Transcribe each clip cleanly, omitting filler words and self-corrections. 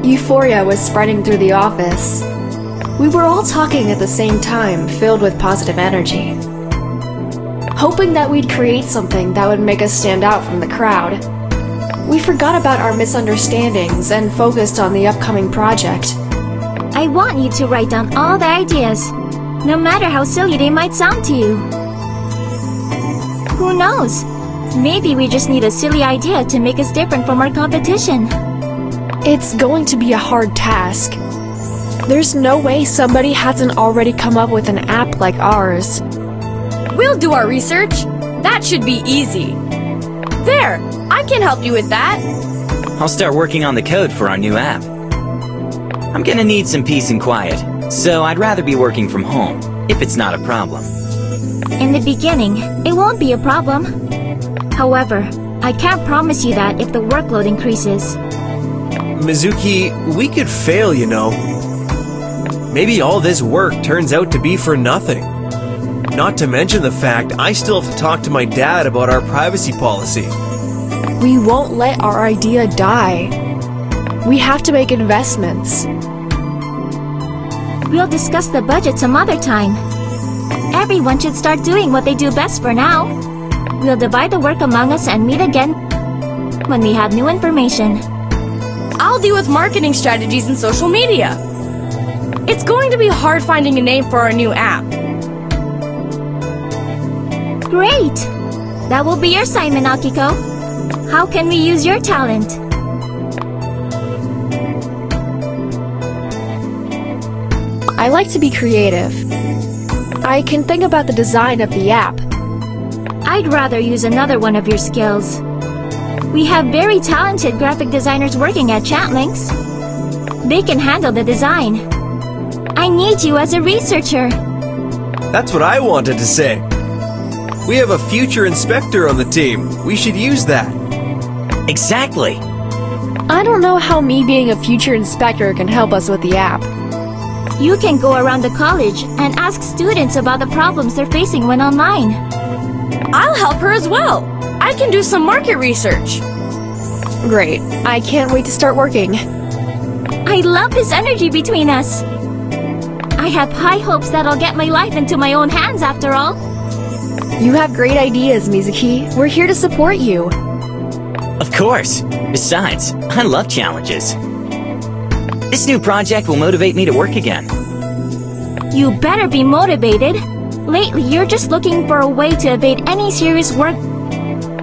Euphoria was spreading through the office. We were all talking at the same time, filled with positive energy. Hoping that we'd create something that would make us stand out from the crowd. We forgot about our misunderstandings and focused on the upcoming project. I want you to write down all the ideas, no matter how silly they might sound to you. Who knows? Maybe we just need a silly idea to make us different from our competition. It's going to be a hard task. There's no way somebody hasn't already come up with an app like ours. We'll do our research. That should be easy. There, I can help you with that. I'll start working on the code for our new app. I'm gonna need some peace and quiet, so I'd rather be working from home, if it's not a problem. In the beginning, it won't be a problem. However, I can't promise you that if the workload increases. Mizuki, we could fail, you know. Maybe all this work turns out to be for nothing. Not to mention the fact I still have to talk to my dad about our privacy policy. We won't let our idea die. We have to make investments. We'll discuss the budget some other time. Everyone should start doing what they do best for now. We'll divide the work among us and meet again when we have new information. I'll deal with marketing strategies and social media. It's going to be hard finding a name for our new app. Great! That will be your assignment, Akiko. How can we use your talent? I like to be creative. I can think about the design of the app. I'd rather use another one of your skills. We have very talented graphic designers working at ChatLinx. They can handle the design. I need you as a researcher. That's what I wanted to say. We have a future inspector on the team. We should use that. Exactly! I don't know how me being a future inspector can help us with the app. You can go around the college and ask students about the problems they're facing when online. I'll help her as well. I can do some market research. Great. I can't wait to start working. I love this energy between us. I have high hopes that I'll get my life into my own hands after all. You have great ideas, Mizuki. We're here to support you. Of course! Besides, I love challenges. This new project will motivate me to work again. You better be motivated. Lately, you're just looking for a way to evade any serious work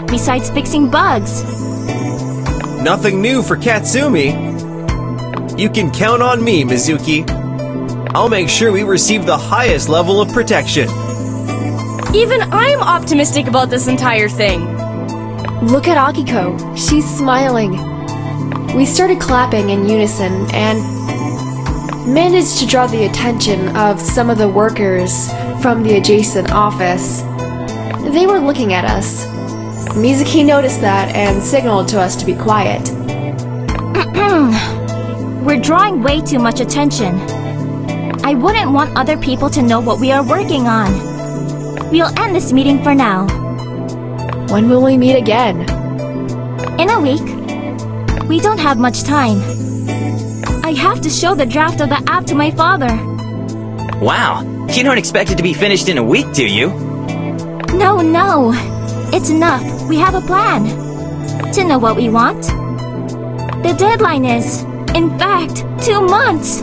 besides fixing bugs. Nothing new for Katsumi. You can count on me, Mizuki. I'll make sure we receive the highest level of protection. Even I'm optimistic about this entire thing. Look at Akiko. She's smiling. We started clapping in unison and managed to draw the attention of some of the workers from the adjacent office. They were looking at us. Mizuki noticed that and signaled to us to be quiet. We're drawing way too much attention. I wouldn't want other people to know what we are working on. We'll end this meeting for now. When will we meet again? In a week. We don't have much time. I have to show the draft of the app to my father. Wow! You don't expect it to be finished in a week, do you? No. It's enough. We have a plan. To know what we want. The deadline is, in fact, 2 months.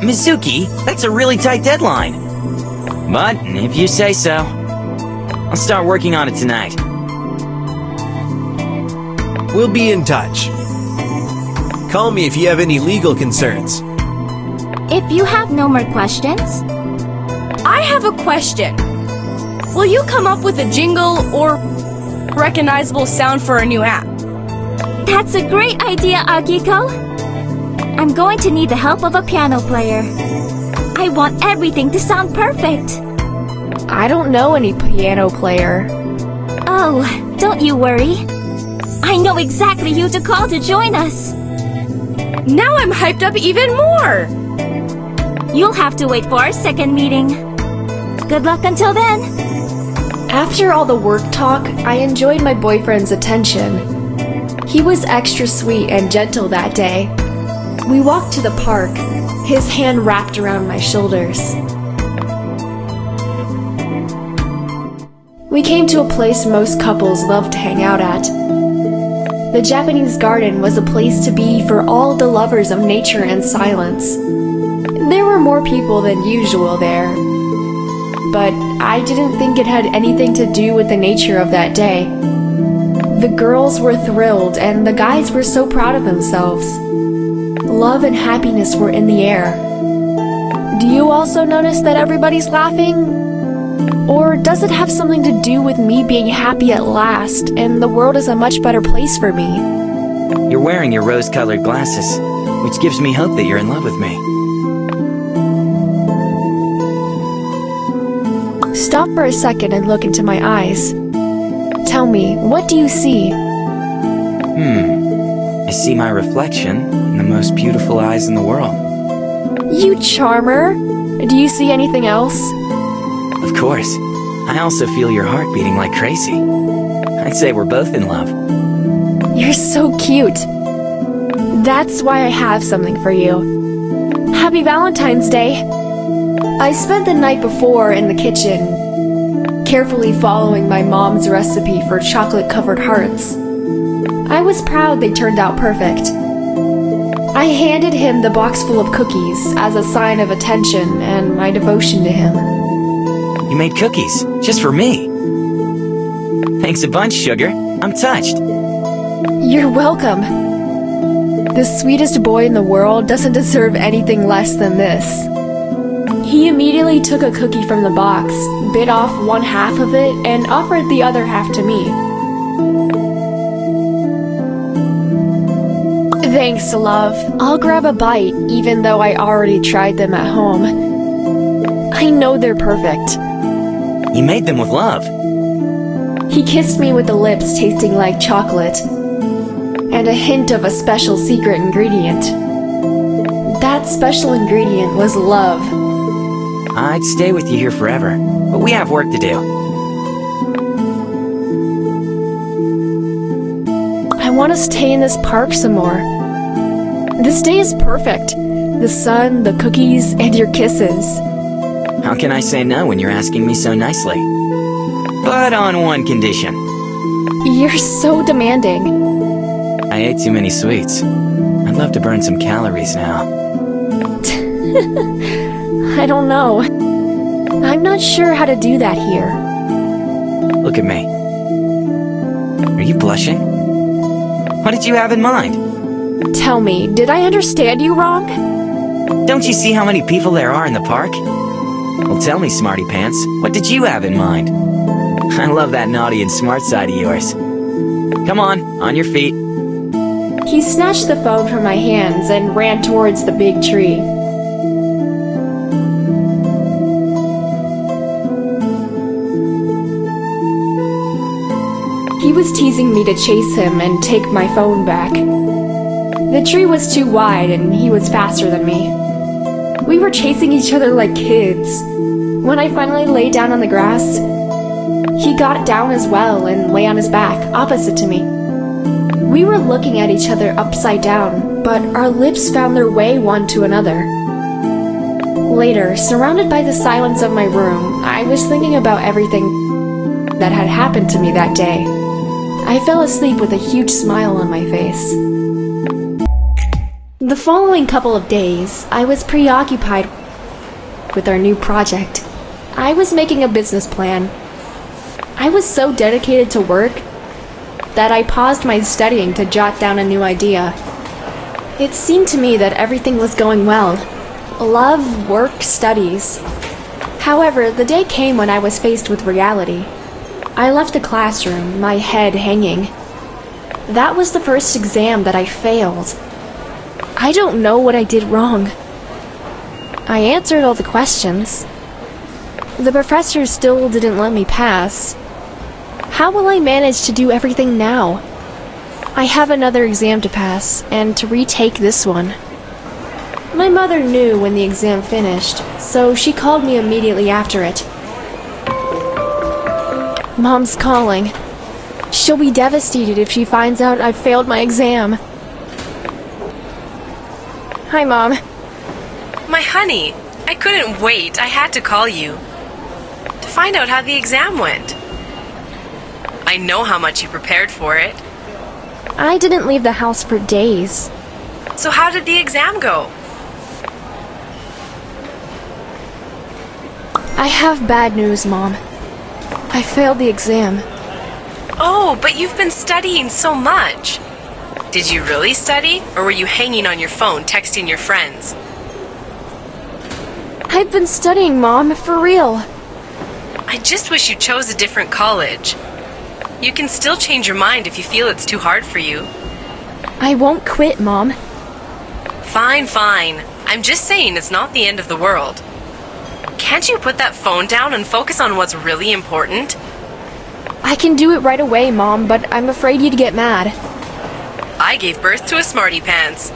Mizuki, that's a really tight deadline. But if you say so, I'll start working on it tonight. We'll be in touch. Call me if you have any legal concerns. If you have no more questions... I have a question. Will you come up with a jingle or recognizable sound for our new app? That's a great idea, Akiko. I'm going to need the help of a piano player. I want everything to sound perfect. I don't know any piano player. Oh, don't you worry. I know exactly who to call to join us. Now I'm hyped up even more! You'll have to wait for our second meeting. Good luck until then. After all the work talk, I enjoyed my boyfriend's attention. He was extra sweet and gentle that day. We walked to the park, his hand wrapped around my shoulders. We came to a place most couples love to hang out at. The Japanese garden was a place to be for all the lovers of nature and silence. There were more people than usual there, but I didn't think it had anything to do with the nature of that day. The girls were thrilled and the guys were so proud of themselves. Love and happiness were in the air. Do you also notice that everybody's laughing? Or does it have something to do with me being happy at last and the world is a much better place for me? You're wearing your rose-colored glasses, which gives me hope that you're in love with me. Stop for a second and look into my eyes. Tell me, what do you see? I see my reflection in the most beautiful eyes in the world. You charmer! Do you see anything else? Of course. I also feel your heart beating like crazy. I'd say we're both in love. You're so cute. That's why I have something for you. Happy Valentine's Day! I spent the night before in the kitchen, carefully following my mom's recipe for chocolate-covered hearts. I was proud they turned out perfect. I handed him the box full of cookies as a sign of attention and my devotion to him. You made cookies, just for me. Thanks a bunch, sugar. I'm touched. You're welcome. The sweetest boy in the world doesn't deserve anything less than this. He immediately took a cookie from the box, bit off one half of it, and offered the other half to me. Thanks, love. I'll grab a bite, even though I already tried them at home. I know they're perfect. You made them with love. He kissed me with the lips tasting like chocolate, and a hint of a special secret ingredient. That special ingredient was love. I'd stay with you here forever, but we have work to do. I want to stay in this park some more. This day is perfect. The sun, the cookies, and your kisses. How can I say no when you're asking me so nicely? But on one condition. You're so demanding. I ate too many sweets. I'd love to burn some calories now. I don't know. I'm not sure how to do that here. Look at me. Are you blushing? What did you have in mind? Tell me, did I understand you wrong? Don't you see how many people there are in the park? Well, tell me, smarty pants, what did you have in mind? I love that naughty and smart side of yours. Come on your feet. He snatched the phone from my hands and ran towards the big tree. He was teasing me to chase him and take my phone back. The tree was too wide and he was faster than me. We were chasing each other like kids. When I finally lay down on the grass, he got down as well and lay on his back, opposite to me. We were looking at each other upside down, but our lips found their way one to another. Later, surrounded by the silence of my room, I was thinking about everything that had happened to me that day. I fell asleep with a huge smile on my face. The following couple of days, I was preoccupied with our new project. I was making a business plan. I was so dedicated to work that I paused my studying to jot down a new idea. It seemed to me that everything was going well. Love, work, studies. However, the day came when I was faced with reality. I left the classroom, my head hanging. That was the first exam that I failed. I don't know what I did wrong. I answered all the questions. The professor still didn't let me pass. How will I manage to do everything now? I have another exam to pass, and to retake this one. My mother knew when the exam finished, so she called me immediately after it. Mom's calling. She'll be devastated if she finds out I've failed my exam. Hi, Mom. My honey, I couldn't wait. I had to call you to find out how the exam went. I know how much you prepared for it. I didn't leave the house for days. So how did the exam go? I have bad news, Mom. I failed the exam. Oh, but you've been studying so much. Did you really study, or were you hanging on your phone texting your friends? I've been studying, Mom, for real. I just wish you chose a different college. You can still change your mind if you feel it's too hard for you. I won't quit, Mom. Fine, fine. I'm just saying it's not the end of the world. Can't you put that phone down and focus on what's really important? I can do it right away, Mom, but I'm afraid you'd get mad. I gave birth to a smarty pants.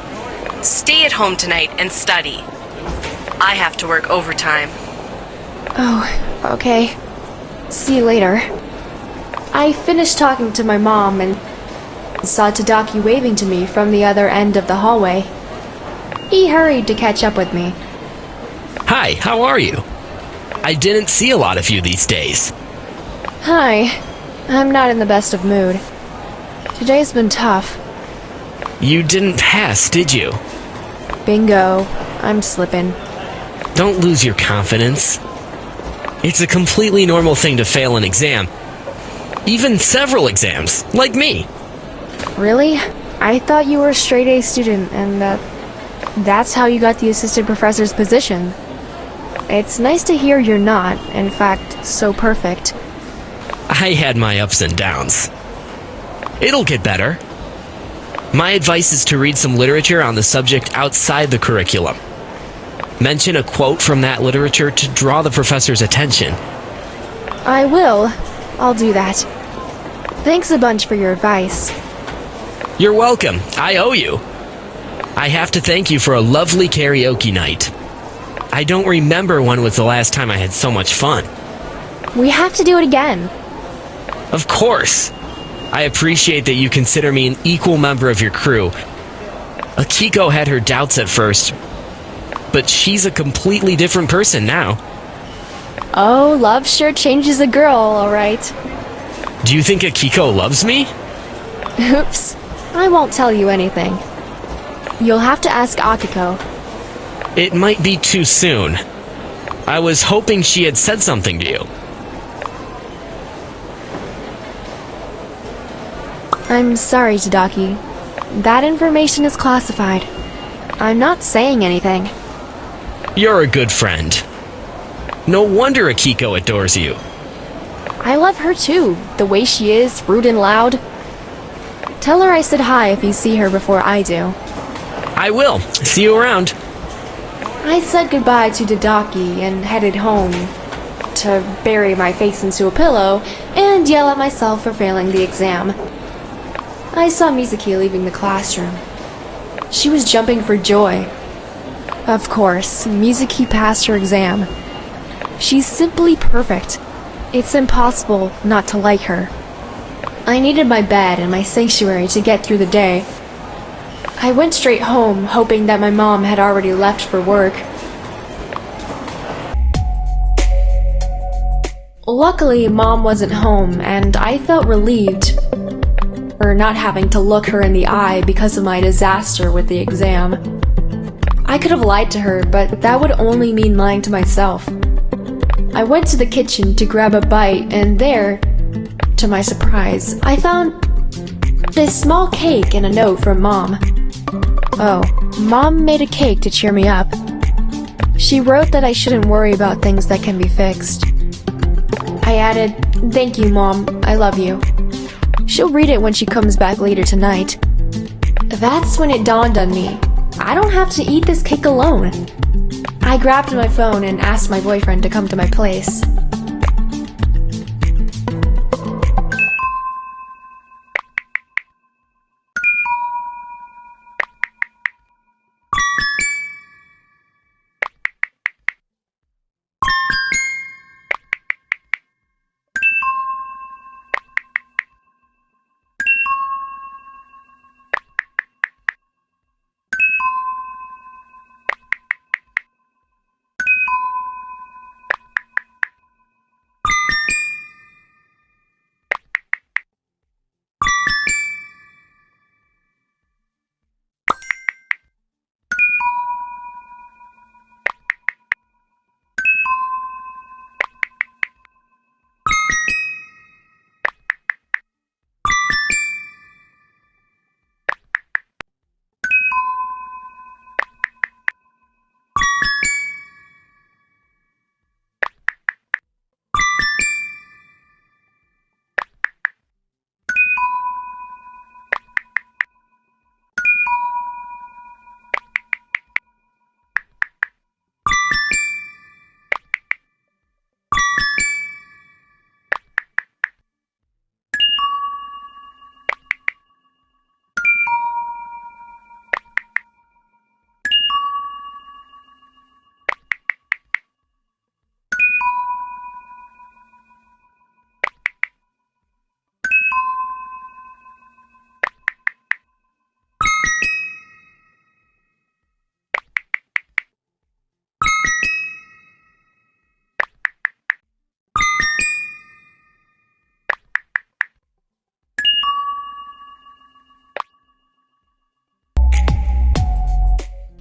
Stay at home tonight and study. I have to work overtime. Oh, okay. See you later. I finished talking to my mom and saw Tadaki waving to me from the other end of the hallway. He hurried to catch up with me. Hi, how are you? I didn't see a lot of you these days. Hi. I'm not in the best of mood. Today's been tough. You didn't pass, did you? Bingo. I'm slipping. Don't lose your confidence. It's a completely normal thing to fail an exam. Even several exams, like me. Really? I thought you were a straight A student and that's how you got the assistant professor's position. It's nice to hear you're not, in fact, so perfect. I had my ups and downs. It'll get better. My advice is to read some literature on the subject outside the curriculum. Mention a quote from that literature to draw the professor's attention. I will. I'll do that. Thanks a bunch for your advice. You're welcome. I owe you. I have to thank you for a lovely karaoke night. I don't remember when was the last time I had so much fun. We have to do it again. Of course. I appreciate that you consider me an equal member of your crew. Akiko had her doubts at first, but she's a completely different person now. Oh, love sure changes a girl, alright. Do you think Akiko loves me? Oops. I won't tell you anything. You'll have to ask Akiko. It might be too soon. I was hoping she had said something to you. I'm sorry, Tadaki. That information is classified. I'm not saying anything. You're a good friend. No wonder Akiko adores you. I love her too, the way she is, rude and loud. Tell her I said hi if you see her before I do. I will. See you around. I said goodbye to Tadaki and headed home to bury my face into a pillow and yell at myself for failing the exam. I saw Mizuki leaving the classroom. She was jumping for joy. Of course, Mizuki passed her exam. She's simply perfect. It's impossible not to like her. I needed my bed and my sanctuary to get through the day. I went straight home, hoping that my mom had already left for work. Luckily, Mom wasn't home, and I felt relieved for not having to look her in the eye because of my disaster with the exam. I could have lied to her, but that would only mean lying to myself. I went to the kitchen to grab a bite, and there, to my surprise, I found this small cake and a note from Mom. Oh, Mom made a cake to cheer me up. She wrote that I shouldn't worry about things that can be fixed. I added, "Thank you, Mom. I love you." She'll read it when she comes back later tonight. That's when it dawned on me. I don't have to eat this cake alone. I grabbed my phone and asked my boyfriend to come to my place.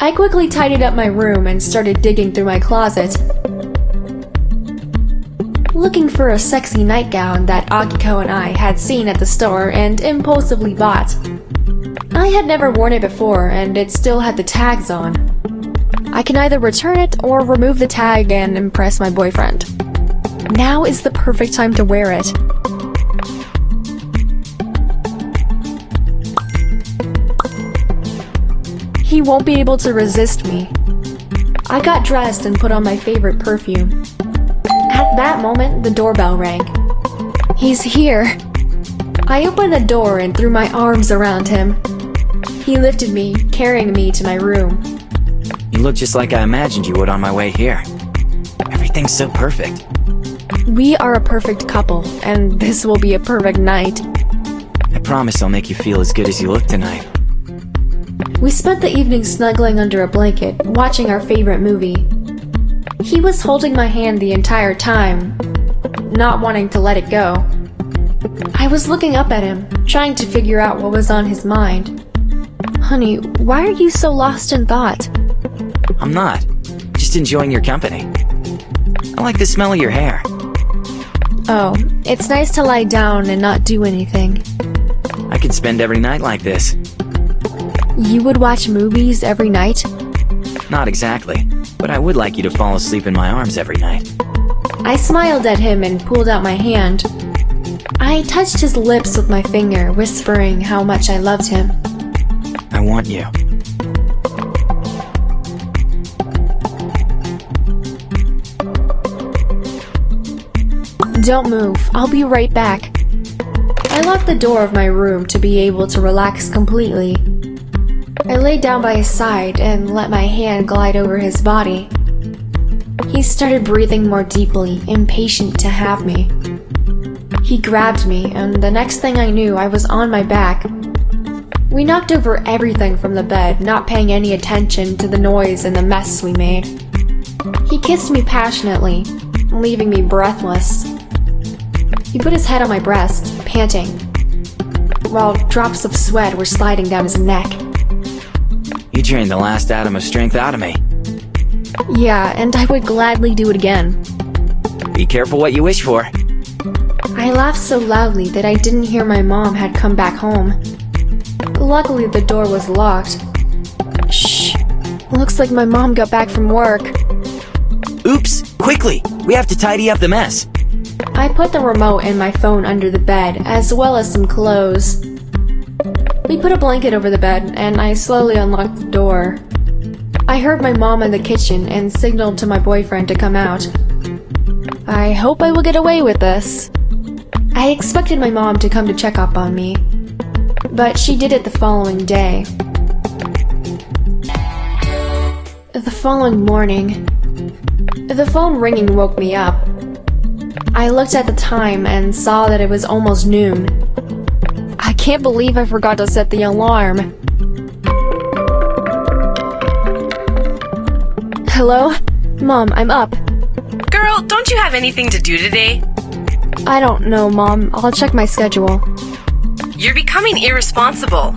I quickly tidied up my room and started digging through my closet, looking for a sexy nightgown that Akiko and I had seen at the store and impulsively bought. I had never worn it before and it still had the tags on. I can either return it or remove the tag and impress my boyfriend. Now is the perfect time to wear it. He won't be able to resist me. I got dressed and put on my favorite perfume. At that moment, the doorbell rang. He's here. I opened the door and threw my arms around him. He lifted me, carrying me to my room. You look just like I imagined you would on my way here. Everything's so perfect. We are a perfect couple, and this will be a perfect night. I promise I'll make you feel as good as you look tonight. We spent the evening snuggling under a blanket, watching our favorite movie. He was holding my hand the entire time, not wanting to let it go. I was looking up at him, trying to figure out what was on his mind. Honey, why are you so lost in thought? I'm not. Just enjoying your company. I like the smell of your hair. Oh, it's nice to lie down and not do anything. I could spend every night like this. You would watch movies every night? Not exactly, but I would like you to fall asleep in my arms every night. I smiled at him and pulled out my hand. I touched his lips with my finger, whispering how much I loved him. I want you. Don't move, I'll be right back. I locked the door of my room to be able to relax completely. I laid down by his side and let my hand glide over his body. He started breathing more deeply, impatient to have me. He grabbed me, and the next thing I knew, I was on my back. We knocked over everything from the bed, not paying any attention to the noise and the mess we made. He kissed me passionately, leaving me breathless. He put his head on my breast, panting, while drops of sweat were sliding down his neck. You drained the last atom of strength out of me. Yeah, and I would gladly do it again. Be careful what you wish for. I laughed so loudly that I didn't hear my mom had come back home. Luckily, the door was locked. Shh. Looks like my mom got back from work. Oops! Quickly! We have to tidy up the mess. I put the remote and my phone under the bed, as well as some clothes. We put a blanket over the bed, and I slowly unlocked the door. I heard my mom in the kitchen and signaled to my boyfriend to come out. I hope I will get away with this. I expected my mom to come to check up on me, but she did it the following day. The following morning, the phone ringing woke me up. I looked at the time and saw that it was almost noon. I can't believe I forgot to set the alarm. Hello? Mom, I'm up. Girl, don't you have anything to do today? I don't know, Mom. I'll check my schedule. You're becoming irresponsible.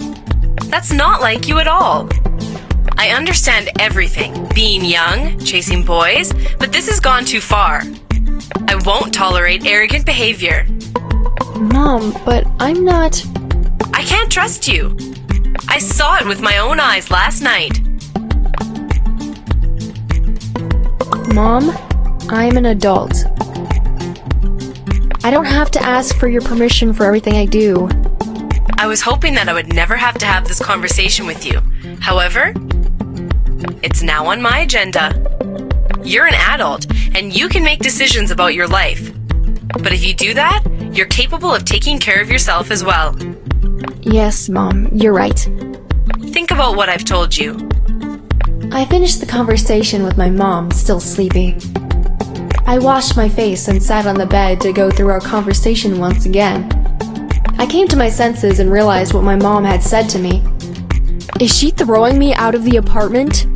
That's not like you at all. I understand everything, being young, chasing boys, but this has gone too far. I won't tolerate arrogant behavior. Mom, but I'm not... I can't trust you. I saw it with my own eyes last night. Mom, I'm an adult. I don't have to ask for your permission for everything I do. I was hoping that I would never have to have this conversation with you. However, it's now on my agenda. You're an adult, and you can make decisions about your life. But if you do that, you're capable of taking care of yourself as well. Yes, Mom, you're right. Think about what I've told you. I finished the conversation with my mom, still sleepy. I washed my face and sat on the bed to go through our conversation once again. I came to my senses and realized what my mom had said to me. Is she throwing me out of the apartment?